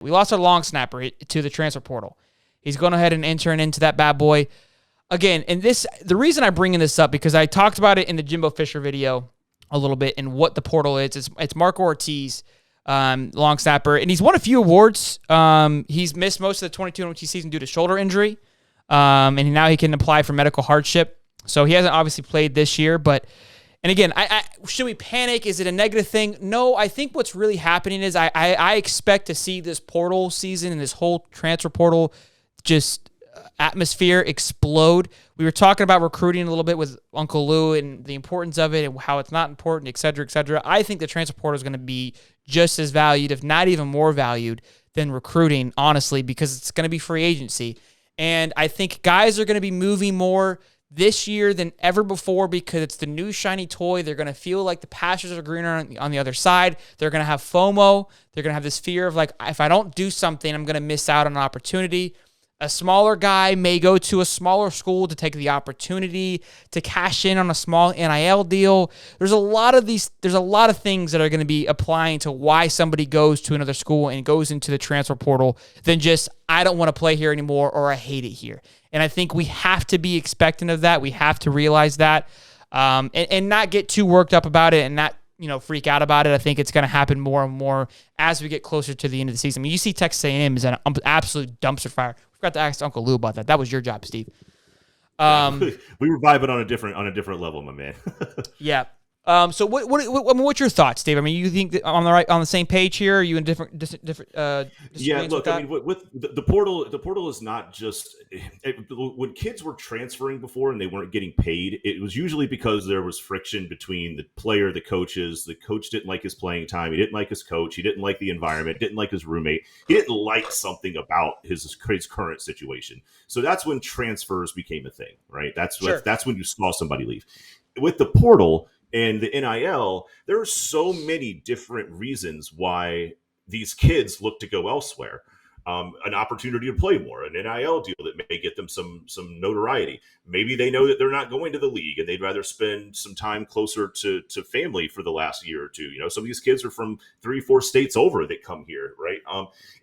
We lost our long snapper to the transfer portal. He's going ahead and entering into that bad boy. Again, and the reason I'm bringing this up, because I talked about it in the Jimbo Fisher video a little bit and what the portal is. It's Marco Ortiz, long snapper, and he's won a few awards. He's missed most of the 22-22 season due to shoulder injury, and now he can apply for medical hardship. So he hasn't obviously played this year, but... And again, should we panic? Is it a negative thing? No, I think what's really happening is I expect to see this portal season and this whole transfer portal just atmosphere explode. We were talking about recruiting a little bit with Uncle Lou and the importance of it and how it's not important, et cetera, et cetera. I think the transfer portal is going to be just as valued, if not even more valued, than recruiting, honestly, because it's going to be free agency. And I think guys are going to be moving more this year than ever before because it's the new shiny toy. They're going to feel like the pastures are greener on the other side. They're going to have FOMO. They're going to have this fear of like, if I don't do something, I'm going to miss out on an opportunity. A smaller guy may go to a smaller school to take the opportunity to cash in on a small NIL deal. There's a lot of things that are going to be applying to why somebody goes to another school and goes into the transfer portal than just, I don't want to play here anymore or I hate it here. And I think we have to be expectant of that. We have to realize that and not get too worked up about it and not, freak out about it. I think it's going to happen more and more as we get closer to the end of the season. I mean, you see Texas A&M is an absolute dumpster fire. We forgot to ask Uncle Lou about that. That was your job, Steve. We were vibing on a different level, my man. Yeah. So what's your thoughts, Dave? I mean, you think that on the same page here? Are you in different yeah, look, I mean, with the portal is not just when kids were transferring before and they weren't getting paid, it was usually because there was friction between the player, the coaches. The coach didn't like his playing time. He didn't like his coach. He didn't like the environment, didn't like his roommate. He didn't like something about his current situation. So that's when transfers became a thing, right? That's when you saw somebody leave. With the portal and the NIL, there are so many different reasons why these kids look to go elsewhere. An opportunity to play more, an NIL deal that may get them some notoriety. Maybe they know that they're not going to the league and they'd rather spend some time closer to family for the last year or two. Some of these kids are from 3-4 states over that come here, right?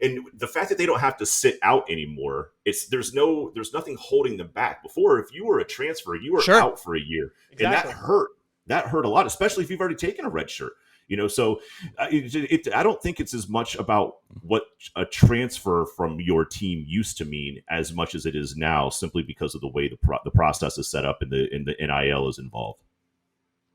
And the fact that they don't have to sit out anymore, there's nothing holding them back. Before, if you were a transfer, you were out for a year, exactly. And that hurt. That hurt a lot, especially if you've already taken a red shirt. So I don't think it's as much about what a transfer from your team used to mean as much as it is now, simply because of the way the process is set up and the NIL is involved.